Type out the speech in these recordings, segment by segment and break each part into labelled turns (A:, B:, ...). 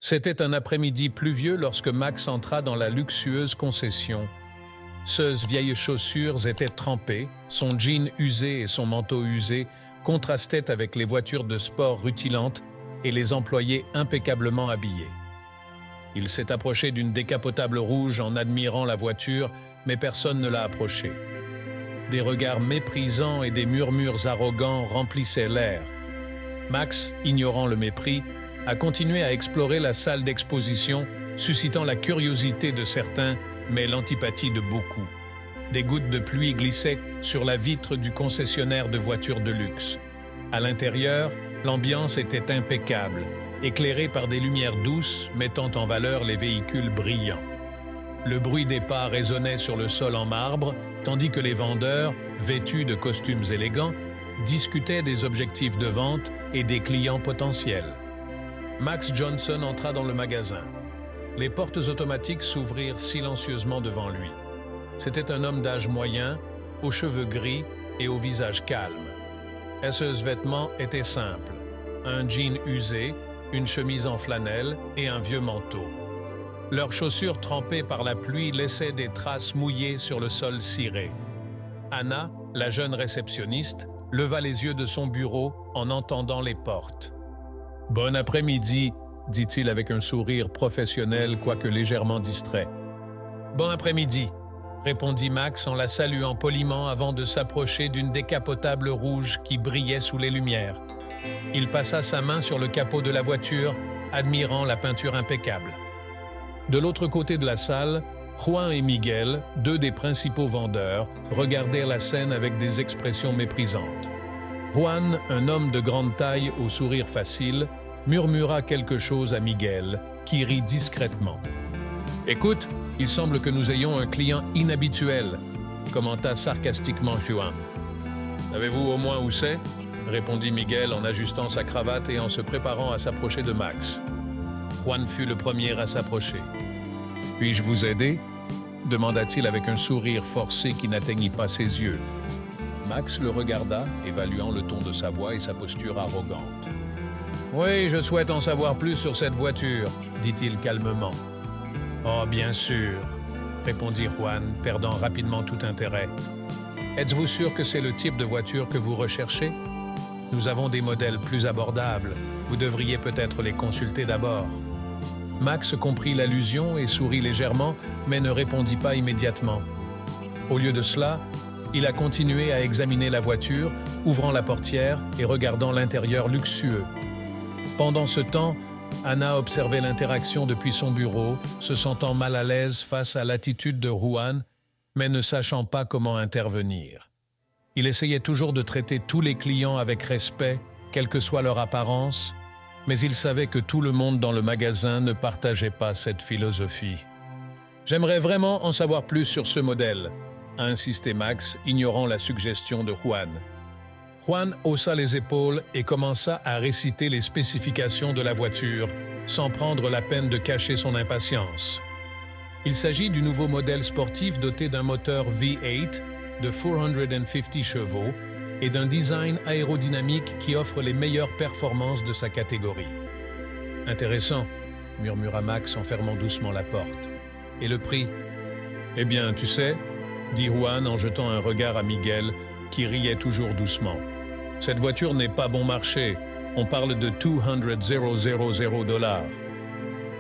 A: C'était un après-midi pluvieux lorsque Max entra dans la luxueuse concession. Ses vieilles chaussures étaient trempées, son jean usé et son manteau usé contrastaient avec les voitures de sport rutilantes et les employés impeccablement habillés. Il s'est approché d'une décapotable rouge en admirant la voiture, mais personne ne l'a approché. Des regards méprisants et des murmures arrogants remplissaient l'air. Max, ignorant le mépris, a continué à explorer la salle d'exposition, suscitant la curiosité de certains, mais l'antipathie de beaucoup. Des gouttes de pluie glissaient sur la vitre du concessionnaire de voitures de luxe. À l'intérieur, l'ambiance était impeccable, éclairée par des lumières douces mettant en valeur les véhicules brillants. Le bruit des pas résonnait sur le sol en marbre, tandis que les vendeurs, vêtus de costumes élégants, discutaient des objectifs de vente et des clients potentiels. Max Johnson entra dans le magasin. Les portes automatiques s'ouvrirent silencieusement devant lui. C'était un homme d'âge moyen, aux cheveux gris et au visage calme. Ses vêtements étaient simples. Un jean usé, une chemise en flanelle et un vieux manteau. Leurs chaussures trempées par la pluie laissaient des traces mouillées sur le sol ciré. Anna, la jeune réceptionniste, leva les yeux de son bureau en entendant les portes. « Bon après-midi », dit-il avec un sourire professionnel quoique légèrement distrait. « Bon après-midi », répondit Max en la saluant poliment avant de s'approcher d'une décapotable rouge qui brillait sous les lumières. Il passa sa main sur le capot de la voiture, admirant la peinture impeccable. De l'autre côté de la salle, Juan et Miguel, deux des principaux vendeurs, regardèrent la scène avec des expressions méprisantes. Juan, un homme de grande taille au sourire facile, murmura quelque chose à Miguel, qui rit discrètement. « Écoute, il semble que nous ayons un client inhabituel », commenta sarcastiquement Juan. « Savez-vous au moins où c'est ?» répondit Miguel en ajustant sa cravate et en se préparant à s'approcher de Max. Juan fut le premier à s'approcher. « Puis-je vous aider ?» demanda-t-il avec un sourire forcé qui n'atteignit pas ses yeux. Max le regarda, évaluant le ton de sa voix et sa posture arrogante. « Oui, je souhaite en savoir plus sur cette voiture, » dit-il calmement. « Oh, bien sûr, » répondit Juan, perdant rapidement tout intérêt. « Êtes-vous sûr que c'est le type de voiture que vous recherchez? Nous avons des modèles plus abordables. Vous devriez peut-être les consulter d'abord. » Max comprit l'allusion et sourit légèrement, mais ne répondit pas immédiatement. Au lieu de cela, il a continué à examiner la voiture, ouvrant la portière et regardant l'intérieur luxueux. Pendant ce temps, Anna observait l'interaction depuis son bureau, se sentant mal à l'aise face à l'attitude de Juan, mais ne sachant pas comment intervenir. Il essayait toujours de traiter tous les clients avec respect, quelle que soit leur apparence, mais il savait que tout le monde dans le magasin ne partageait pas cette philosophie. « J'aimerais vraiment en savoir plus sur ce modèle », a insisté Max, ignorant la suggestion de Juan. Juan haussa les épaules et commença à réciter les spécifications de la voiture, sans prendre la peine de cacher son impatience. Il s'agit du nouveau modèle sportif doté d'un moteur V8 de 450 chevaux et d'un design aérodynamique qui offre les meilleures performances de sa catégorie. « Intéressant », murmura Max en fermant doucement la porte. « Et le prix ?»« Eh bien, tu sais, » dit Juan en jetant un regard à Miguel, qui riait toujours doucement. « Cette voiture n'est pas bon marché. On parle de $200,000. »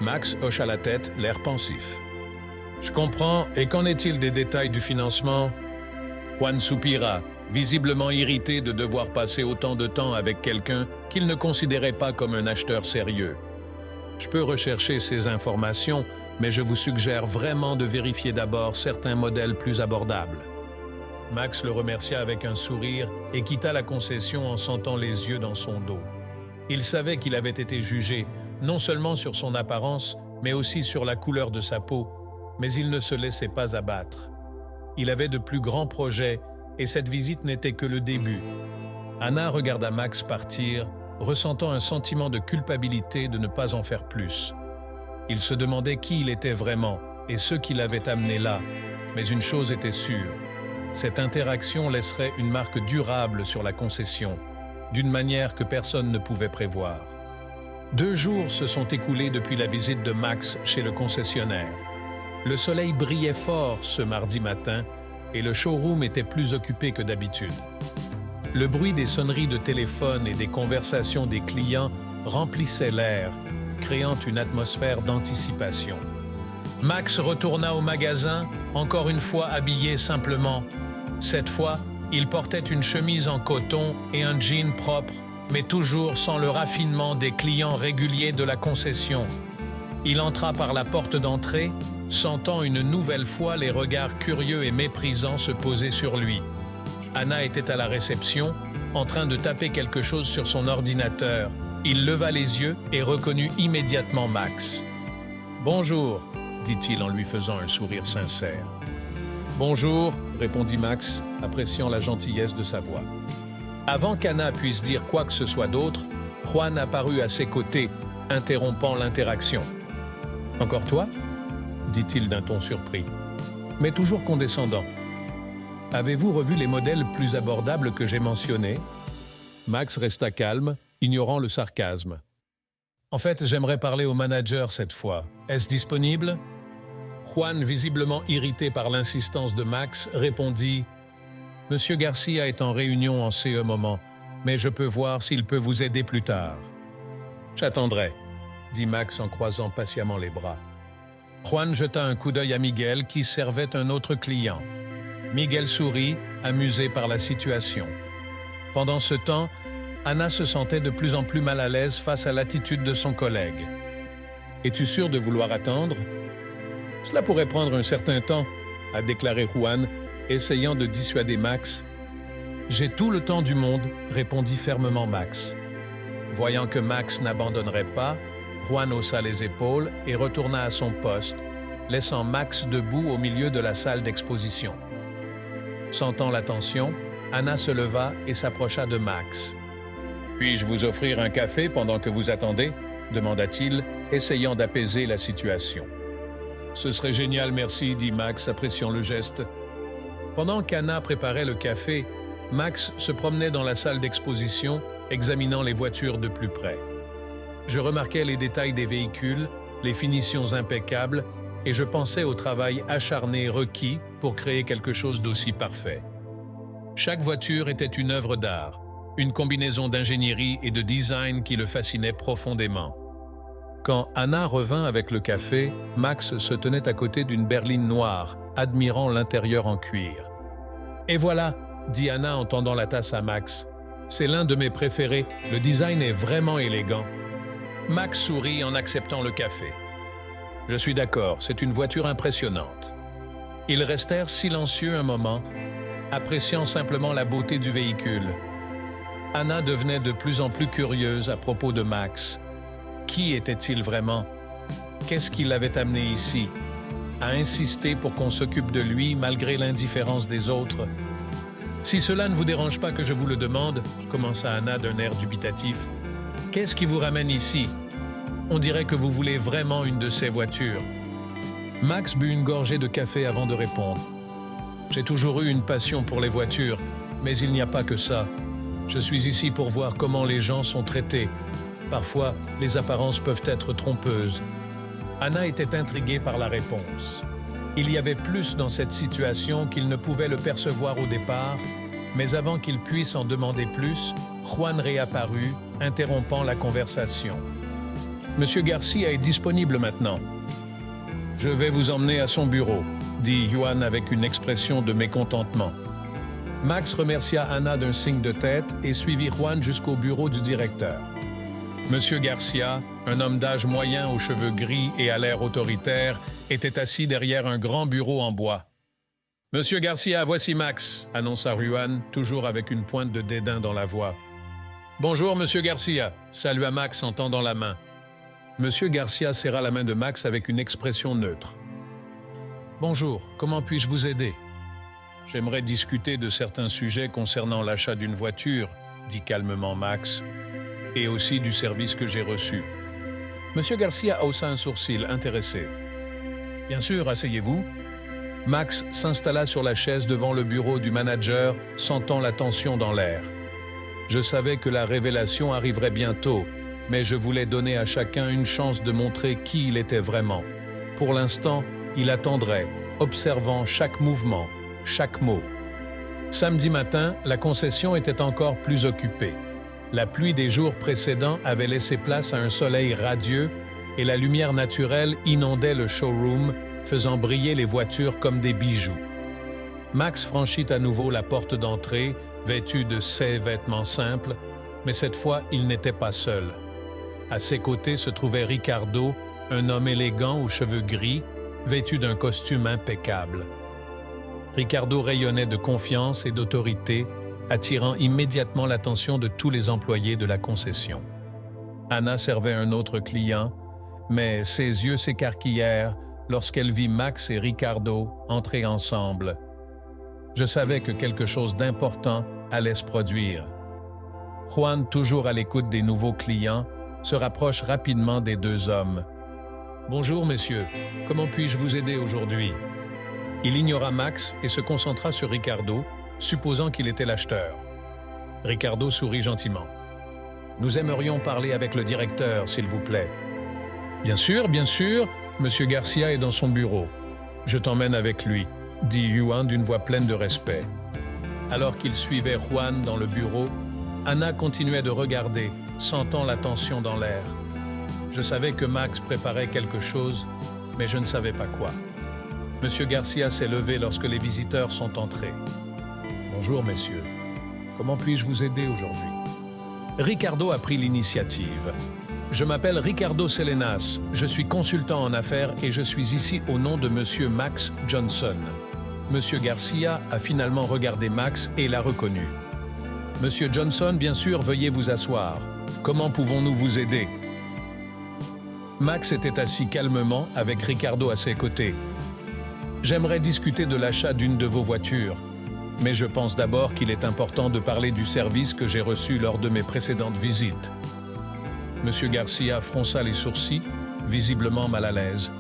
A: Max hocha la tête, l'air pensif. « Je comprends. Et qu'en est-il des détails du financement ?» Juan soupira, visiblement irrité de devoir passer autant de temps avec quelqu'un qu'il ne considérait pas comme un acheteur sérieux. « Je peux rechercher ces informations, mais je vous suggère vraiment de vérifier d'abord certains modèles plus abordables. » Max le remercia avec un sourire et quitta la concession en sentant les yeux dans son dos. Il savait qu'il avait été jugé, non seulement sur son apparence, mais aussi sur la couleur de sa peau, mais il ne se laissait pas abattre. Il avait de plus grands projets et cette visite n'était que le début. Anna regarda Max partir, ressentant un sentiment de culpabilité de ne pas en faire plus. Il se demandait qui il était vraiment et ce qui l'avait amené là, mais une chose était sûre. Cette interaction laisserait une marque durable sur la concession, d'une manière que personne ne pouvait prévoir. 2 jours se sont écoulés depuis la visite de Max chez le concessionnaire. Le soleil brillait fort ce mardi matin et le showroom était plus occupé que d'habitude. Le bruit des sonneries de téléphone et des conversations des clients remplissait l'air, créant une atmosphère d'anticipation. Max retourna au magasin, encore une fois habillé simplement. Cette fois, il portait une chemise en coton et un jean propre, mais toujours sans le raffinement des clients réguliers de la concession. Il entra par la porte d'entrée, sentant une nouvelle fois les regards curieux et méprisants se poser sur lui. Anna était à la réception, en train de taper quelque chose sur son ordinateur. Il leva les yeux et reconnut immédiatement Max. « Bonjour », dit-il en lui faisant un sourire sincère. « Bonjour », répondit Max, appréciant la gentillesse de sa voix. Avant qu'Anna puisse dire quoi que ce soit d'autre, Juan apparut à ses côtés, interrompant l'interaction. « Encore toi ?» dit-il d'un ton surpris, mais toujours condescendant. « Avez-vous revu les modèles plus abordables que j'ai mentionnés ?» Max resta calme, ignorant le sarcasme. « En fait, j'aimerais parler au manager cette fois. Est-ce disponible ?» Juan, visiblement irrité par l'insistance de Max, répondit « Monsieur Garcia est en réunion en ce moment, mais je peux voir s'il peut vous aider plus tard. »« J'attendrai, » dit Max en croisant patiemment les bras. Juan jeta un coup d'œil à Miguel qui servait un autre client. Miguel sourit, amusé par la situation. Pendant ce temps, Anna se sentait de plus en plus mal à l'aise face à l'attitude de son collègue. « Es-tu sûr de vouloir attendre ?»« Cela pourrait prendre un certain temps, » a déclaré Juan, essayant de dissuader Max. « J'ai tout le temps du monde, » répondit fermement Max. Voyant que Max n'abandonnerait pas, Juan haussa les épaules et retourna à son poste, laissant Max debout au milieu de la salle d'exposition. Sentant la tension, Anna se leva et s'approcha de Max. « Puis-je vous offrir un café pendant que vous attendez ?» demanda-t-il, essayant d'apaiser la situation. « Ce serait génial, merci, » dit Max, appréciant le geste. Pendant qu'Anna préparait le café, Max se promenait dans la salle d'exposition, examinant les voitures de plus près. Je remarquais les détails des véhicules, les finitions impeccables, et je pensais au travail acharné requis pour créer quelque chose d'aussi parfait. Chaque voiture était une œuvre d'art, une combinaison d'ingénierie et de design qui le fascinait profondément. Quand Anna revint avec le café, Max se tenait à côté d'une berline noire, admirant l'intérieur en cuir. « Et voilà !» dit Anna en tendant la tasse à Max. « C'est l'un de mes préférés, le design est vraiment élégant. » Max sourit en acceptant le café. « Je suis d'accord, c'est une voiture impressionnante. » Ils restèrent silencieux un moment, appréciant simplement la beauté du véhicule. Anna devenait de plus en plus curieuse à propos de Max. Qui était-il vraiment? Qu'est-ce qui l'avait amené ici? À insister pour qu'on s'occupe de lui malgré l'indifférence des autres? « Si cela ne vous dérange pas que je vous le demande, » commença Anna d'un air dubitatif, « qu'est-ce qui vous ramène ici? On dirait que vous voulez vraiment une de ces voitures. » Max but une gorgée de café avant de répondre. « J'ai toujours eu une passion pour les voitures, mais il n'y a pas que ça. Je suis ici pour voir comment les gens sont traités. Parfois, les apparences peuvent être trompeuses. » Anna était intriguée par la réponse. Il y avait plus dans cette situation qu'il ne pouvait le percevoir au départ, mais avant qu'il puisse en demander plus, Juan réapparut, interrompant la conversation. « Monsieur Garcia est disponible maintenant. »« Je vais vous emmener à son bureau, » dit Juan avec une expression de mécontentement. Max remercia Anna d'un signe de tête et suivit Juan jusqu'au bureau du directeur. Monsieur Garcia, un homme d'âge moyen aux cheveux gris et à l'air autoritaire, était assis derrière un grand bureau en bois. « Monsieur Garcia, voici Max », annonça Juan, toujours avec une pointe de dédain dans la voix. « Bonjour, Monsieur Garcia », salua Max en tendant la main. Monsieur Garcia serra la main de Max avec une expression neutre. « Bonjour, comment puis-je vous aider ?»« J'aimerais discuter de certains sujets concernant l'achat d'une voiture, » dit calmement Max, « et aussi du service que j'ai reçu. » Monsieur Garcia haussa un sourcil, intéressé. « Bien sûr, asseyez-vous. » Max s'installa sur la chaise devant le bureau du manager, sentant la tension dans l'air. Je savais que la révélation arriverait bientôt, mais je voulais donner à chacun une chance de montrer qui il était vraiment. Pour l'instant, il attendrait, observant chaque mouvement, chaque mot. Samedi matin, la concession était encore plus occupée. La pluie des jours précédents avait laissé place à un soleil radieux et la lumière naturelle inondait le showroom, faisant briller les voitures comme des bijoux. Max franchit à nouveau la porte d'entrée, vêtu de ses vêtements simples, mais cette fois, il n'était pas seul. À ses côtés se trouvait Ricardo, un homme élégant aux cheveux gris, vêtu d'un costume impeccable. Ricardo rayonnait de confiance et d'autorité, attirant immédiatement l'attention de tous les employés de la concession. Anna servait un autre client, mais ses yeux s'écarquillèrent lorsqu'elle vit Max et Ricardo entrer ensemble. Je savais que quelque chose d'important allait se produire. Juan, toujours à l'écoute des nouveaux clients, se rapproche rapidement des deux hommes. « Bonjour, messieurs. Comment puis-je vous aider aujourd'hui ?» Il ignora Max et se concentra sur Ricardo, supposant qu'il était l'acheteur. Ricardo sourit gentiment. « Nous aimerions parler avec le directeur, s'il vous plaît. »« Bien sûr, Monsieur Garcia est dans son bureau. Je t'emmène avec lui, » dit Juan d'une voix pleine de respect. Alors qu'il suivait Juan dans le bureau, Anna continuait de regarder, sentant la tension dans l'air. Je savais que Max préparait quelque chose, mais je ne savais pas quoi. Monsieur Garcia s'est levé lorsque les visiteurs sont entrés. « Bonjour, messieurs. Comment puis-je vous aider aujourd'hui ?» Ricardo a pris l'initiative. « Je m'appelle Ricardo Selenas, je suis consultant en affaires et je suis ici au nom de Monsieur Max Johnson. » Monsieur Garcia a finalement regardé Max et l'a reconnu. « Monsieur Johnson, bien sûr, veuillez vous asseoir. Comment pouvons-nous vous aider ?» Max était assis calmement avec Ricardo à ses côtés. « J'aimerais discuter de l'achat d'une de vos voitures, mais je pense d'abord qu'il est important de parler du service que j'ai reçu lors de mes précédentes visites. » Monsieur Garcia fronça les sourcils, visiblement mal à l'aise.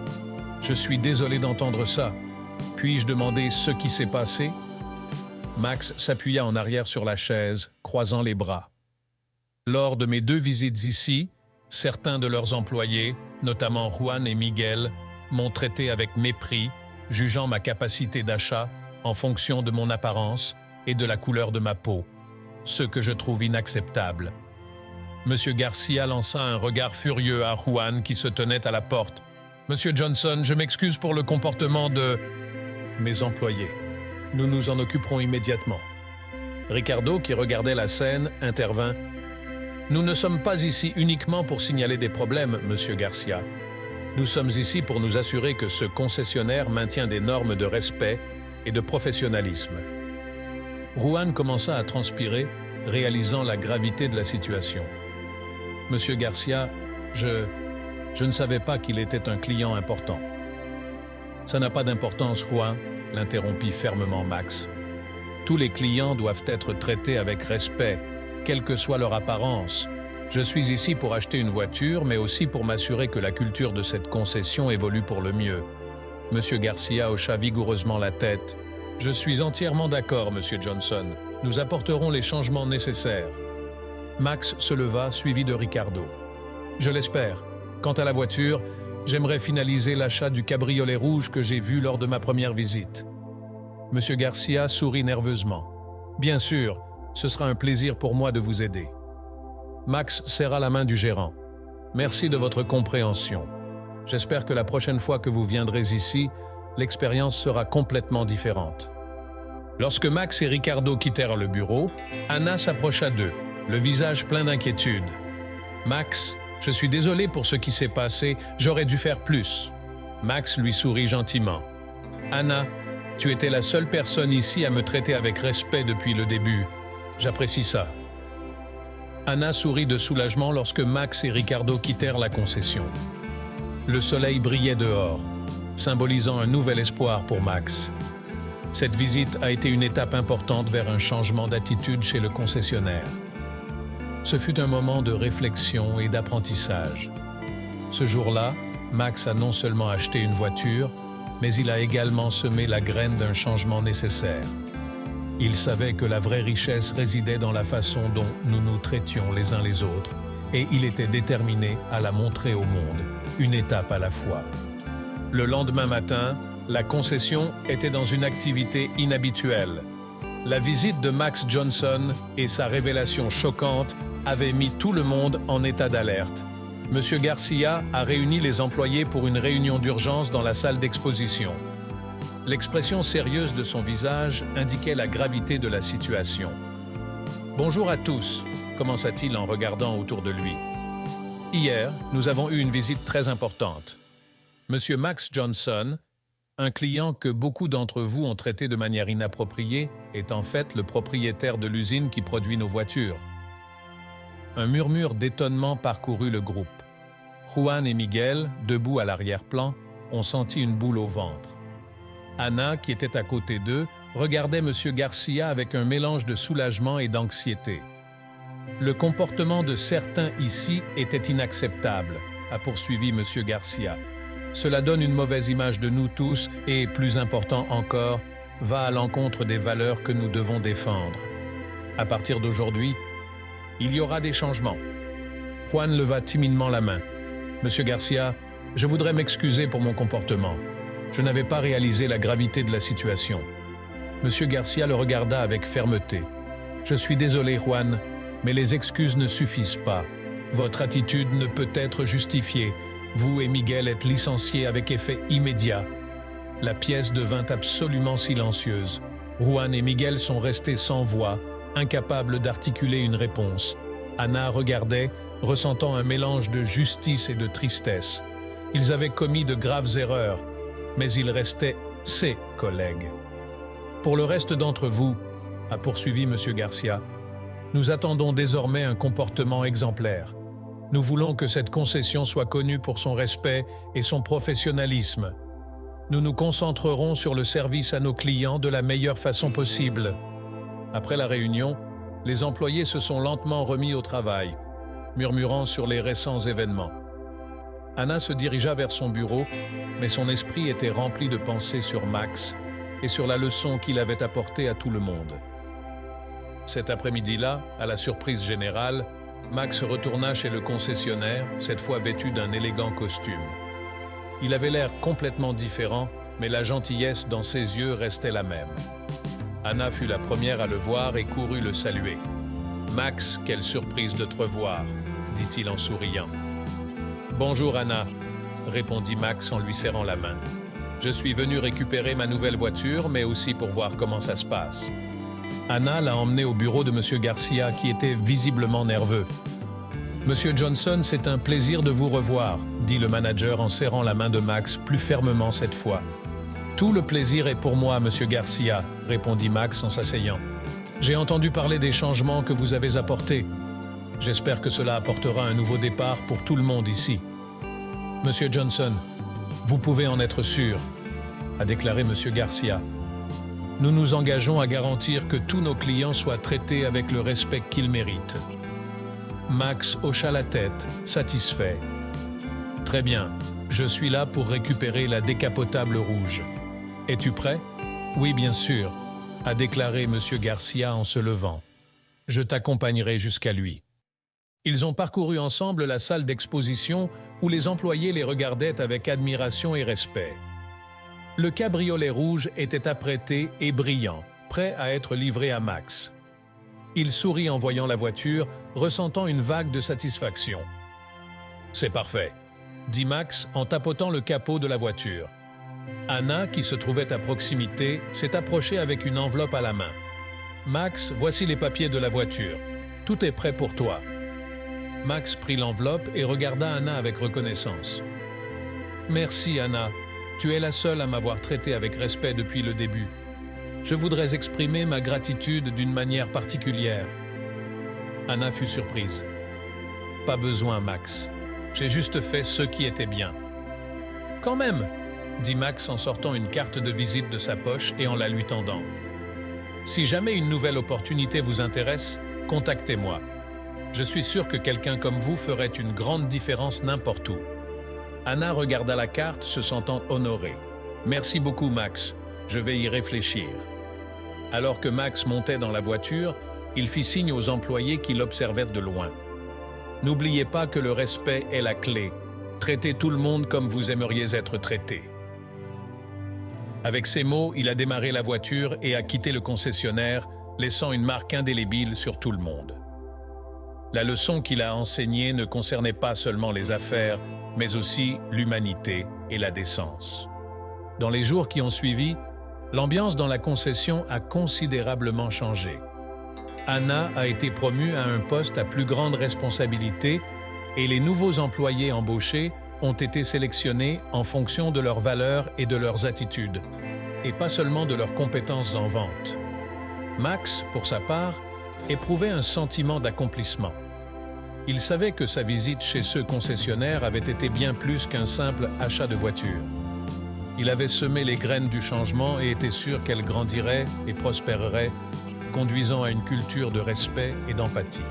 A: « Je suis désolé d'entendre ça. Puis-je demander ce qui s'est passé ?» Max s'appuya en arrière sur la chaise, croisant les bras. « Lors de mes 2 visites ici, certains de leurs employés, notamment Juan et Miguel, m'ont traité avec mépris, jugeant ma capacité d'achat en fonction de mon apparence et de la couleur de ma peau, ce que je trouve inacceptable. » Monsieur Garcia lança un regard furieux à Juan qui se tenait à la porte. « Monsieur Johnson, je m'excuse pour le comportement de mes employés. Nous nous en occuperons immédiatement. » Ricardo, qui regardait la scène, intervint. « Nous ne sommes pas ici uniquement pour signaler des problèmes, Monsieur Garcia. Nous sommes ici pour nous assurer que ce concessionnaire maintient des normes de respect et de professionnalisme. » Juan commença à transpirer, réalisant la gravité de la situation. « Monsieur Garcia, je ne savais pas qu'il était un client important. » « Ça n'a pas d'importance, Juan, » l'interrompit fermement Max. « Tous les clients doivent être traités avec respect, quelle que soit leur apparence. Je suis ici pour acheter une voiture, mais aussi pour m'assurer que la culture de cette concession évolue pour le mieux. » Monsieur Garcia hocha vigoureusement la tête. « Je suis entièrement d'accord, Monsieur Johnson. Nous apporterons les changements nécessaires. » Max se leva, suivi de Ricardo. « Je l'espère. Quant à la voiture, j'aimerais finaliser l'achat du cabriolet rouge que j'ai vu lors de ma première visite. » Monsieur Garcia sourit nerveusement. « Bien sûr, ce sera un plaisir pour moi de vous aider. » Max serra la main du gérant. « Merci de votre compréhension. J'espère que la prochaine fois que vous viendrez ici, l'expérience sera complètement différente. » Lorsque Max et Ricardo quittèrent le bureau, Anna s'approcha d'eux, le visage plein d'inquiétude. « Max, je suis désolé pour ce qui s'est passé, j'aurais dû faire plus. » Max lui sourit gentiment. « Anna, tu étais la seule personne ici à me traiter avec respect depuis le début. J'apprécie ça. » Anna sourit de soulagement lorsque Max et Ricardo quittèrent la concession. Le soleil brillait dehors, symbolisant un nouvel espoir pour Max. Cette visite a été une étape importante vers un changement d'attitude chez le concessionnaire. Ce fut un moment de réflexion et d'apprentissage. Ce jour-là, Max a non seulement acheté une voiture, mais il a également semé la graine d'un changement nécessaire. Il savait que la vraie richesse résidait dans la façon dont nous nous traitions les uns les autres et il était déterminé à la montrer au monde, une étape à la fois. Le lendemain matin, la concession était dans une activité inhabituelle. La visite de Max Johnson et sa révélation choquante avaient mis tout le monde en état d'alerte. Monsieur Garcia a réuni les employés pour une réunion d'urgence dans la salle d'exposition. L'expression sérieuse de son visage indiquait la gravité de la situation. « Bonjour à tous », commença-t-il en regardant autour de lui. « Hier, nous avons eu une visite très importante. Monsieur Max Johnson, un client que beaucoup d'entre vous ont traité de manière inappropriée, est en fait le propriétaire de l'usine qui produit nos voitures. » Un murmure d'étonnement parcourut le groupe. Juan et Miguel, debout à l'arrière-plan, ont senti une boule au ventre. Anna, qui était à côté d'eux, regardait M. Garcia avec un mélange de soulagement et d'anxiété. « Le comportement de certains ici était inacceptable », a poursuivi M. Garcia. « Cela donne une mauvaise image de nous tous et, plus important encore, va à l'encontre des valeurs que nous devons défendre. À partir d'aujourd'hui, il y aura des changements. » Juan leva timidement la main. « Monsieur Garcia, je voudrais m'excuser pour mon comportement. Je n'avais pas réalisé la gravité de la situation. » Monsieur Garcia le regarda avec fermeté. « Je suis désolé, Juan, mais les excuses ne suffisent pas. Votre attitude ne peut être justifiée. Vous et Miguel êtes licenciés avec effet immédiat. » La pièce devint absolument silencieuse. Juan et Miguel sont restés sans voix, incapables d'articuler une réponse. Anna regardait, ressentant un mélange de justice et de tristesse. Ils avaient commis de graves erreurs, mais ils restaient ses collègues. « Pour le reste d'entre vous, » a poursuivi M. Garcia, « nous attendons désormais un comportement exemplaire. Nous voulons que cette concession soit connue pour son respect et son professionnalisme. Nous nous concentrerons sur le service à nos clients de la meilleure façon possible. » Après la réunion, les employés se sont lentement remis au travail, murmurant sur les récents événements. Anna se dirigea vers son bureau, mais son esprit était rempli de pensées sur Max et sur la leçon qu'il avait apportée à tout le monde. Cet après-midi-là, à la surprise générale, Max retourna chez le concessionnaire, cette fois vêtu d'un élégant costume. Il avait l'air complètement différent, mais la gentillesse dans ses yeux restait la même. Anna fut la première à le voir et courut le saluer. « Max, quelle surprise de te revoir !» dit-il en souriant. « Bonjour Anna », répondit Max en lui serrant la main. « Je suis venu récupérer ma nouvelle voiture, mais aussi pour voir comment ça se passe. » Anna l'a emmené au bureau de M. Garcia, qui était visiblement nerveux. « Monsieur Johnson, c'est un plaisir de vous revoir », dit le manager en serrant la main de Max plus fermement cette fois. « Tout le plaisir est pour moi, Monsieur Garcia », répondit Max en s'asseyant. « J'ai entendu parler des changements que vous avez apportés. J'espère que cela apportera un nouveau départ pour tout le monde ici. »« Monsieur Johnson, vous pouvez en être sûr », a déclaré Monsieur Garcia. « Nous nous engageons à garantir que tous nos clients soient traités avec le respect qu'ils méritent. » Max hocha la tête, satisfait. « Très bien, je suis là pour récupérer la décapotable rouge. Es-tu prêt ? » « Oui, bien sûr, » a déclaré M. Garcia en se levant. « Je t'accompagnerai jusqu'à lui. » Ils ont parcouru ensemble la salle d'exposition où les employés les regardaient avec admiration et respect. Le cabriolet rouge était apprêté et brillant, prêt à être livré à Max. Il sourit en voyant la voiture, ressentant une vague de satisfaction. « C'est parfait », dit Max en tapotant le capot de la voiture. Anna, qui se trouvait à proximité, s'est approchée avec une enveloppe à la main. « Max, voici les papiers de la voiture. Tout est prêt pour toi. » Max prit l'enveloppe et regarda Anna avec reconnaissance. « Merci, Anna. Tu es la seule à m'avoir traité avec respect depuis le début. Je voudrais exprimer ma gratitude d'une manière particulière. » Anna fut surprise. « Pas besoin, Max. J'ai juste fait ce qui était bien. »« Quand même !» dit Max en sortant une carte de visite de sa poche et en la lui tendant. « Si jamais une nouvelle opportunité vous intéresse, contactez-moi. Je suis sûr que quelqu'un comme vous ferait une grande différence n'importe où. » Anna regarda la carte, se sentant honorée. « Merci beaucoup, Max. Je vais y réfléchir. » Alors que Max montait dans la voiture, il fit signe aux employés qui l'observèrent de loin. N'oubliez pas que le respect est la clé. Traitez tout le monde comme vous aimeriez être traité. Avec ces mots, il a démarré la voiture et a quitté le concessionnaire, laissant une marque indélébile sur tout le monde. La leçon qu'il a enseignée ne concernait pas seulement les affaires, mais aussi l'humanité et la décence. Dans les jours qui ont suivi, l'ambiance dans la concession a considérablement changé. Anna a été promue à un poste à plus grande responsabilité et les nouveaux employés embauchés ont été sélectionnés en fonction de leurs valeurs et de leurs attitudes, et pas seulement de leurs compétences en vente. Max, pour sa part, éprouvait un sentiment d'accomplissement. Il savait que sa visite chez ce concessionnaire avait été bien plus qu'un simple achat de voiture. Il avait semé les graines du changement et était sûr qu'elles grandiraient et prospéreraient, conduisant à une culture de respect et d'empathie.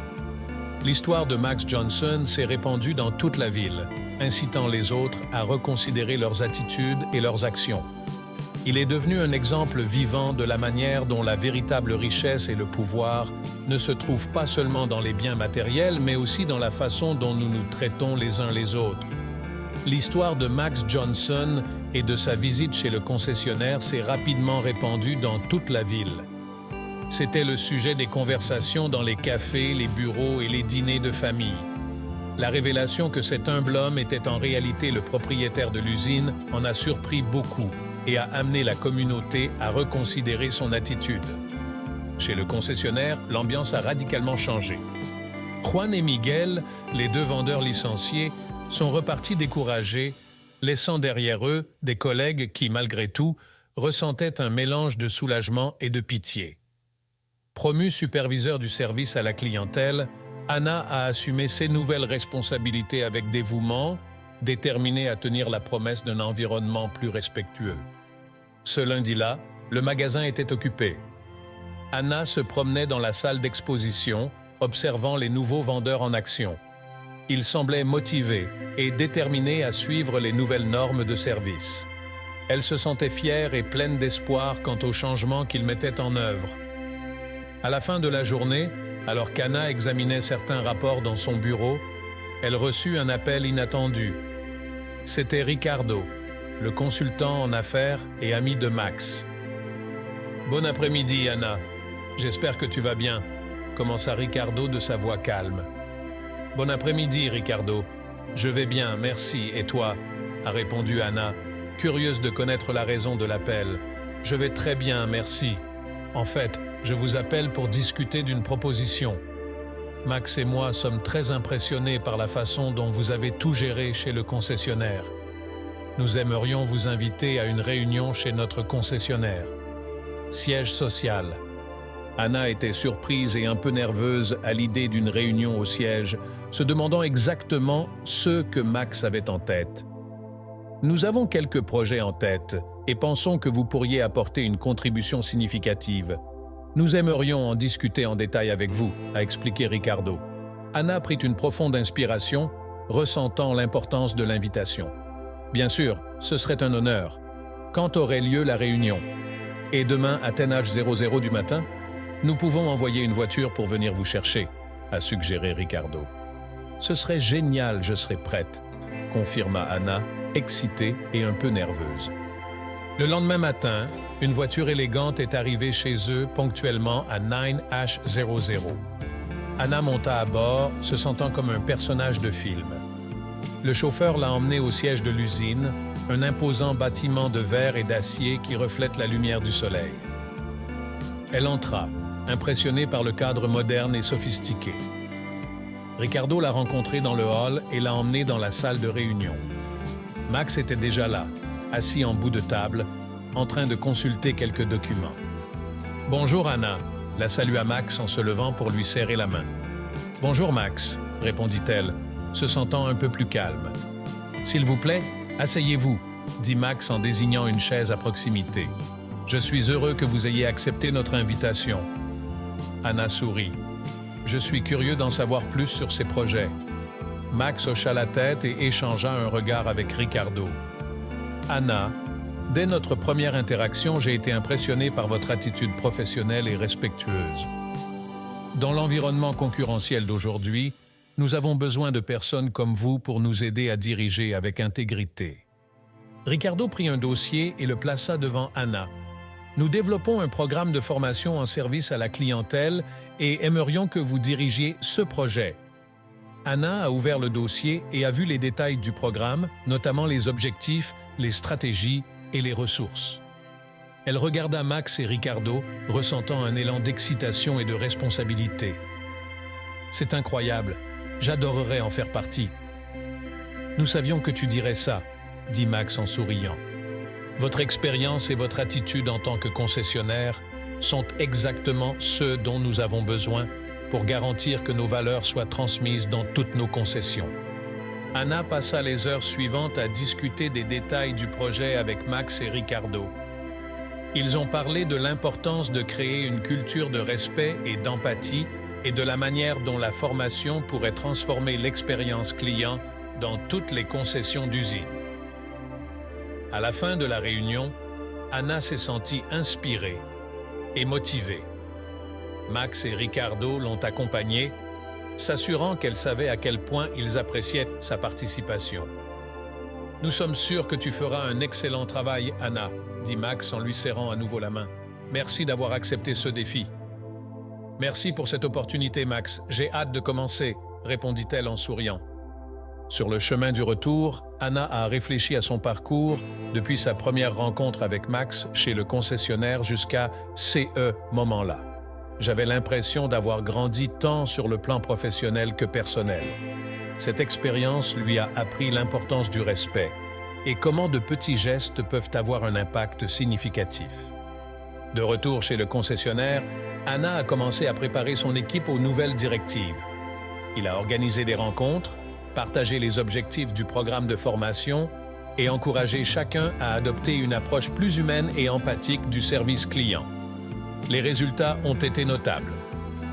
A: L'histoire de Max Johnson s'est répandue dans toute la ville, incitant les autres à reconsidérer leurs attitudes et leurs actions. Il est devenu un exemple vivant de la manière dont la véritable richesse et le pouvoir ne se trouvent pas seulement dans les biens matériels, mais aussi dans la façon dont nous nous traitons les uns les autres. L'histoire de Max Johnson et de sa visite chez le concessionnaire s'est rapidement répandue dans toute la ville. C'était le sujet des conversations dans les cafés, les bureaux et les dîners de famille. La révélation que cet humble homme était en réalité le propriétaire de l'usine en a surpris beaucoup et a amené la communauté à reconsidérer son attitude. Chez le concessionnaire, l'ambiance a radicalement changé. Juan et Miguel, les deux vendeurs licenciés, sont repartis découragés, laissant derrière eux des collègues qui, malgré tout, ressentaient un mélange de soulagement et de pitié. Promue superviseur du service à la clientèle, Anna a assumé ses nouvelles responsabilités avec dévouement, déterminée à tenir la promesse d'un environnement plus respectueux. Ce lundi-là, le magasin était occupé. Anna se promenait dans la salle d'exposition, observant les nouveaux vendeurs en action. Ils semblaient motivés et déterminés à suivre les nouvelles normes de service. Elle se sentait fière et pleine d'espoir quant aux changements qu'ils mettaient en œuvre. À la fin de la journée, alors qu'Anna examinait certains rapports dans son bureau, elle reçut un appel inattendu. C'était Ricardo, le consultant en affaires et ami de Max. « Bon après-midi, Anna. J'espère que tu vas bien », commença Ricardo de sa voix calme. « Bon après-midi, Ricardo. Je vais bien, merci. Et toi ?» a répondu Anna, curieuse de connaître la raison de l'appel. « Je vais très bien, merci. En fait, je vous appelle pour discuter d'une proposition. Max et moi sommes très impressionnés par la façon dont vous avez tout géré chez le concessionnaire. Nous aimerions vous inviter à une réunion chez notre concessionnaire. Siège social. » Anna était surprise et un peu nerveuse à l'idée d'une réunion au siège, se demandant exactement ce que Max avait en tête. « Nous avons quelques projets en tête et pensons que vous pourriez apporter une contribution significative. Nous aimerions en discuter en détail avec vous, » a expliqué Ricardo. Anna prit une profonde inspiration, ressentant l'importance de l'invitation. Bien sûr, ce serait un honneur. Quand aurait lieu la réunion? Et demain à TNH00 du matin? Nous pouvons envoyer une voiture pour venir vous chercher, a suggéré Ricardo. Ce serait génial, je serai prête, confirma Anna, excitée et un peu nerveuse. Le lendemain matin, une voiture élégante est arrivée chez eux ponctuellement à 9H00. Anna monta à bord, se sentant comme un personnage de film. Le chauffeur l'a emmenée au siège de l'usine, un imposant bâtiment de verre et d'acier qui reflète la lumière du soleil. Elle entra, impressionnée par le cadre moderne et sophistiqué. Ricardo l'a rencontrée dans le hall et l'a emmenée dans la salle de réunion. Max était déjà là, assis en bout de table, en train de consulter quelques documents. « Bonjour Anna », la salua Max en se levant pour lui serrer la main. « Bonjour Max », répondit-elle, se sentant un peu plus calme. « S'il vous plaît, asseyez-vous », dit Max en désignant une chaise à proximité. « Je suis heureux que vous ayez accepté notre invitation. » Anna sourit. « Je suis curieux d'en savoir plus sur ces projets. » Max hocha la tête et échangea un regard avec Ricardo. « Anna, dès notre première interaction, j'ai été impressionné par votre attitude professionnelle et respectueuse. Dans l'environnement concurrentiel d'aujourd'hui, Nous avons besoin de personnes comme vous pour nous aider à diriger avec intégrité. » Ricardo prit un dossier et le plaça devant Anna. « Nous développons un programme de formation en service à la clientèle et aimerions que vous dirigiez ce projet. » Anna a ouvert le dossier et a vu les détails du programme, notamment les objectifs, les stratégies et les ressources. Elle regarda Max et Ricardo, ressentant un élan d'excitation et de responsabilité. « C'est incroyable, j'adorerais en faire partie. »« Nous savions que tu dirais ça, » dit Max en souriant. « Votre expérience et votre attitude en tant que concessionnaire sont exactement ceux dont nous avons besoin pour garantir que nos valeurs soient transmises dans toutes nos concessions. » Anna passa les heures suivantes à discuter des détails du projet avec Max et Ricardo. Ils ont parlé de l'importance de créer une culture de respect et d'empathie et de la manière dont la formation pourrait transformer l'expérience client dans toutes les concessions d'usine. À la fin de la réunion, Anna s'est sentie inspirée et motivée. Max et Ricardo l'ont accompagnée, s'assurant qu'elle savait à quel point ils appréciaient sa participation. « Nous sommes sûrs que tu feras un excellent travail, Anna, » dit Max en lui serrant à nouveau la main. « Merci d'avoir accepté ce défi. »« Merci pour cette opportunité, Max. J'ai hâte de commencer, » répondit-elle en souriant. Sur le chemin du retour, Anna a réfléchi à son parcours depuis sa première rencontre avec Max chez le concessionnaire jusqu'à ce moment-là. J'avais l'impression d'avoir grandi tant sur le plan professionnel que personnel. Cette expérience lui a appris l'importance du respect et comment de petits gestes peuvent avoir un impact significatif. De retour chez le concessionnaire, Anna a commencé à préparer son équipe aux nouvelles directives. Il a organisé des rencontres, partagé les objectifs du programme de formation et encouragé chacun à adopter une approche plus humaine et empathique du service client. Les résultats ont été notables.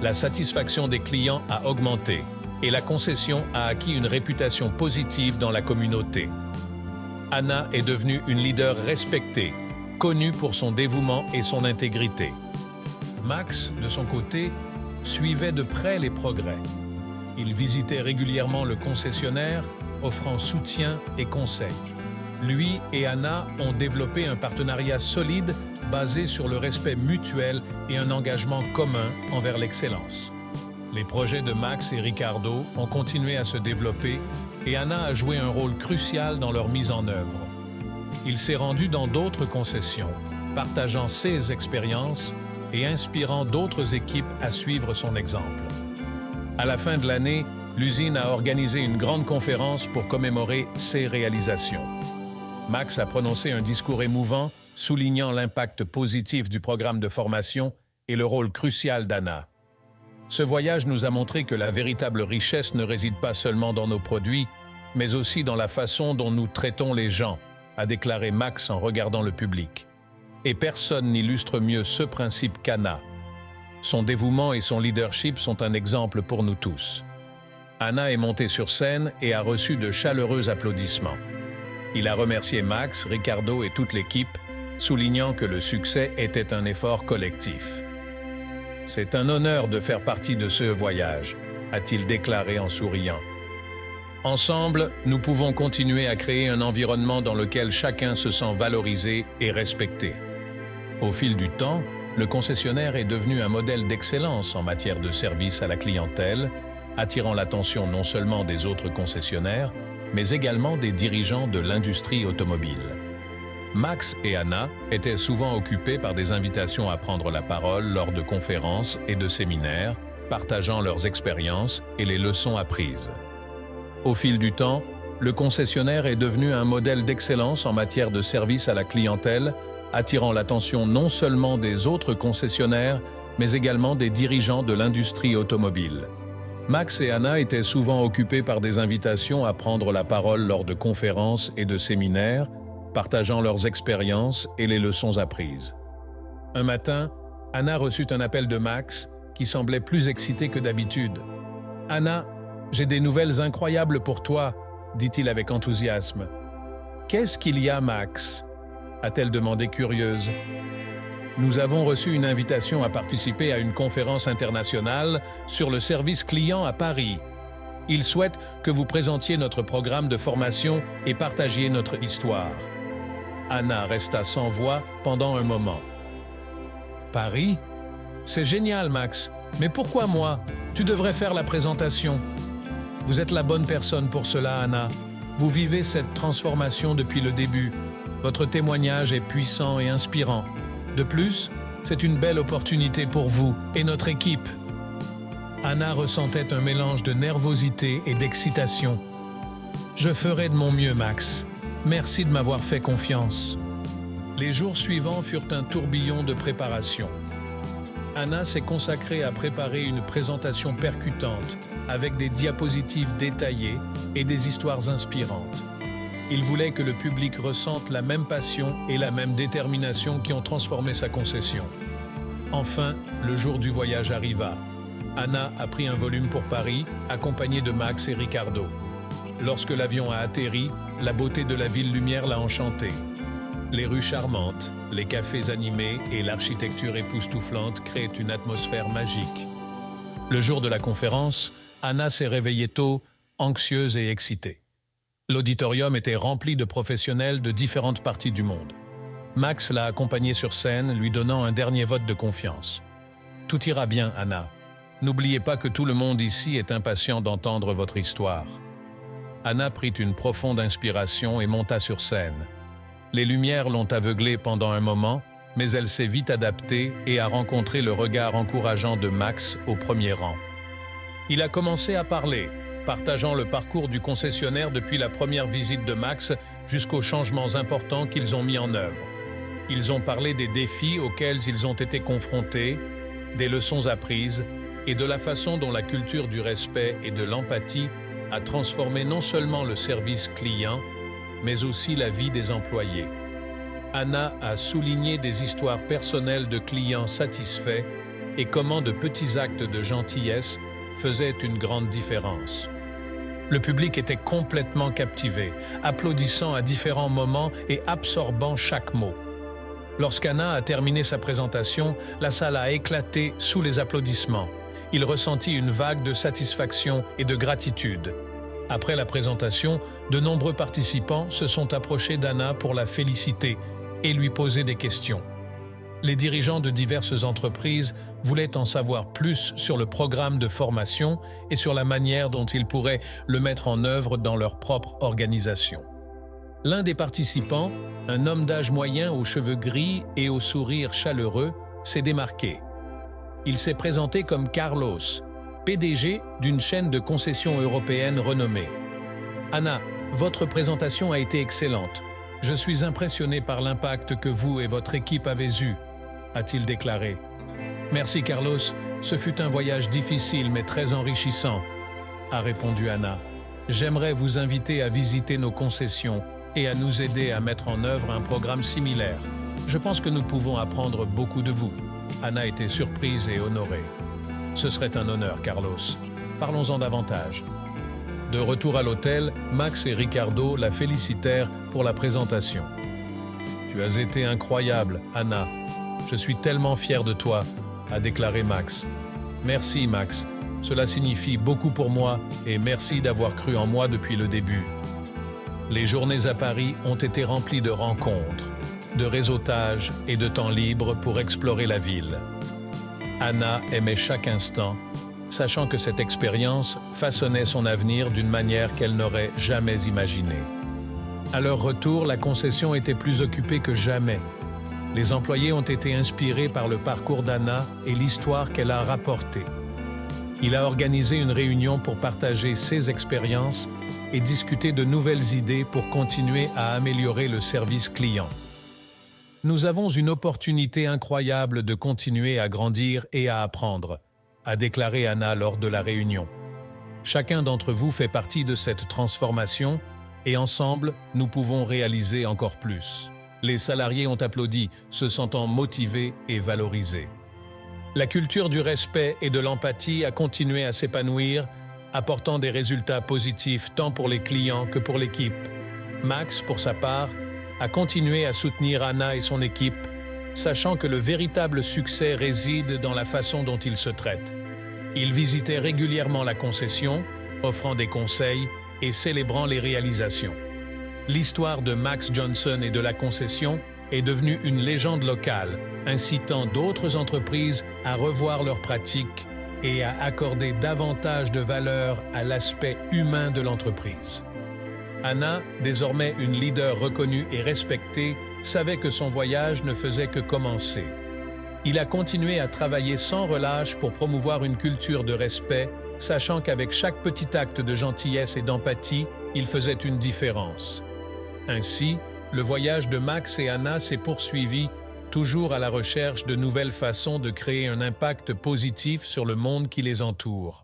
A: La satisfaction des clients a augmenté et la concession a acquis une réputation positive dans la communauté. Anna est devenue une leader respectée, connue pour son dévouement et son intégrité. Max, de son côté, suivait de près les progrès. Il visitait régulièrement le concessionnaire, offrant soutien et conseils. Lui et Anna ont développé un partenariat solide basé sur le respect mutuel et un engagement commun envers l'excellence. Les projets de Max et Ricardo ont continué à se développer et Anna a joué un rôle crucial dans leur mise en œuvre. Il s'est rendu dans d'autres concessions, partageant ses expériences et inspirant d'autres équipes à suivre son exemple. À la fin de l'année, l'usine a organisé une grande conférence pour commémorer ses réalisations. Max a prononcé un discours émouvant, soulignant l'impact positif du programme de formation et le rôle crucial d'Anna. Ce voyage nous a montré que la véritable richesse ne réside pas seulement dans nos produits, mais aussi dans la façon dont nous traitons les gens, a déclaré Max en regardant le public. Et personne n'illustre mieux ce principe qu'Anna. Son dévouement et son leadership sont un exemple pour nous tous. Anna est montée sur scène et a reçu de chaleureux applaudissements. Il a remercié Max, Ricardo et toute l'équipe, soulignant que le succès était un effort collectif. « C'est un honneur de faire partie de ce voyage », a-t-il déclaré en souriant. « Ensemble, nous pouvons continuer à créer un environnement dans lequel chacun se sent valorisé et respecté. » Au fil du temps, le concessionnaire est devenu un modèle d'excellence en matière de service à la clientèle, attirant l'attention non seulement des autres concessionnaires, mais également des dirigeants de l'industrie automobile. Max et Anna étaient souvent occupés par des invitations à prendre la parole lors de conférences et de séminaires, partageant leurs expériences et les leçons apprises. Au fil du temps, le concessionnaire est devenu un modèle d'excellence en matière de service à la clientèle, attirant l'attention non seulement des autres concessionnaires, mais également des dirigeants de l'industrie automobile. Max et Anna étaient souvent occupés par des invitations à prendre la parole lors de conférences et de séminaires, partageant leurs expériences et les leçons apprises. Un matin, Anna reçut un appel de Max qui semblait plus excité que d'habitude. « Anna, j'ai des nouvelles incroyables pour toi », dit-il avec enthousiasme. « Qu'est-ce qu'il y a, Max ?» a-t-elle demandé curieuse. « Nous avons reçu une invitation à participer à une conférence internationale sur le service client à Paris. Il souhaite que vous présentiez notre programme de formation et partagiez notre histoire. Anna resta sans voix pendant un moment. Paris? C'est génial, Max. Mais pourquoi moi? Tu devrais faire la présentation. Vous êtes la bonne personne pour cela, Anna. Vous vivez cette transformation depuis le début. Votre témoignage est puissant et inspirant. De plus, c'est une belle opportunité pour vous et notre équipe. Anna ressentait un mélange de nervosité et d'excitation. Je ferai de mon mieux, Max. Merci de m'avoir fait confiance. Les jours suivants furent un tourbillon de préparation. Anna s'est consacrée à préparer une présentation percutante avec des diapositives détaillées et des histoires inspirantes. Il voulait que le public ressente la même passion et la même détermination qui ont transformé sa concession. Enfin, le jour du voyage arriva. Anna a pris un volume pour Paris, accompagnée de Max et Ricardo. Lorsque l'avion a atterri, la beauté de la ville lumière l'a enchantée. Les rues charmantes, les cafés animés et l'architecture époustouflante créent une atmosphère magique. Le jour de la conférence, Anna s'est réveillée tôt, anxieuse et excitée. L'auditorium était rempli de professionnels de différentes parties du monde. Max l'a accompagnée sur scène, lui donnant un dernier vote de confiance. « Tout ira bien, Anna. N'oubliez pas que tout le monde ici est impatient d'entendre votre histoire. » Anna prit une profonde inspiration et monta sur scène. Les lumières l'ont aveuglée pendant un moment, mais elle s'est vite adaptée et a rencontré le regard encourageant de Max au premier rang. Il a commencé à parler, partageant le parcours du concessionnaire depuis la première visite de Max jusqu'aux changements importants qu'ils ont mis en œuvre. Ils ont parlé des défis auxquels ils ont été confrontés, des leçons apprises et de la façon dont la culture du respect et de l'empathie a transformé non seulement le service client, mais aussi la vie des employés. Anna a souligné des histoires personnelles de clients satisfaits et comment de petits actes de gentillesse faisaient une grande différence. Le public était complètement captivé, applaudissant à différents moments et absorbant chaque mot. Lorsqu'Anna a terminé sa présentation, la salle a éclaté sous les applaudissements. Il ressentit une vague de satisfaction et de gratitude. Après la présentation, de nombreux participants se sont approchés d'Anna pour la féliciter et lui poser des questions. Les dirigeants de diverses entreprises voulaient en savoir plus sur le programme de formation et sur la manière dont ils pourraient le mettre en œuvre dans leur propre organisation. L'un des participants, un homme d'âge moyen aux cheveux gris et au sourire chaleureux, s'est démarqué. Il s'est présenté comme Carlos, PDG d'une chaîne de concessions européennes renommée. « Anna, votre présentation a été excellente. Je suis impressionné par l'impact que vous et votre équipe avez eu, » a-t-il déclaré. « Merci Carlos, ce fut un voyage difficile mais très enrichissant, » a répondu Anna. « J'aimerais vous inviter à visiter nos concessions et à nous aider à mettre en œuvre un programme similaire. Je pense que nous pouvons apprendre beaucoup de vous. » Anna était surprise et honorée. « Ce serait un honneur, Carlos. Parlons-en davantage. » De retour à l'hôtel, Max et Ricardo la félicitèrent pour la présentation. « Tu as été incroyable, Anna. Je suis tellement fier de toi, » a déclaré Max. « Merci, Max. Cela signifie beaucoup pour moi et merci d'avoir cru en moi depuis le début. » Les journées à Paris ont été remplies de rencontres, de réseautage et de temps libre pour explorer la ville. Anna aimait chaque instant, sachant que cette expérience façonnait son avenir d'une manière qu'elle n'aurait jamais imaginée. À leur retour, la concession était plus occupée que jamais. Les employés ont été inspirés par le parcours d'Anna et l'histoire qu'elle a rapportée. Il a organisé une réunion pour partager ses expériences et discuter de nouvelles idées pour continuer à améliorer le service client. Nous avons une opportunité incroyable de continuer à grandir et à apprendre, a déclaré Anna lors de la réunion. Chacun d'entre vous fait partie de cette transformation et ensemble, nous pouvons réaliser encore plus. Les salariés ont applaudi, se sentant motivés et valorisés. La culture du respect et de l'empathie a continué à s'épanouir, apportant des résultats positifs tant pour les clients que pour l'équipe. Max, pour sa part, a continué à soutenir Anna et son équipe, sachant que le véritable succès réside dans la façon dont ils se traitent. Il visitait régulièrement la concession, offrant des conseils et célébrant les réalisations. L'histoire de Max Johnson et de la concession est devenue une légende locale, incitant d'autres entreprises à revoir leurs pratiques et à accorder davantage de valeur à l'aspect humain de l'entreprise. Anna, désormais une leader reconnue et respectée, savait que son voyage ne faisait que commencer. Il a continué à travailler sans relâche pour promouvoir une culture de respect, sachant qu'avec chaque petit acte de gentillesse et d'empathie, il faisait une différence. Ainsi, le voyage de Max et Anna s'est poursuivi, toujours à la recherche de nouvelles façons de créer un impact positif sur le monde qui les entoure.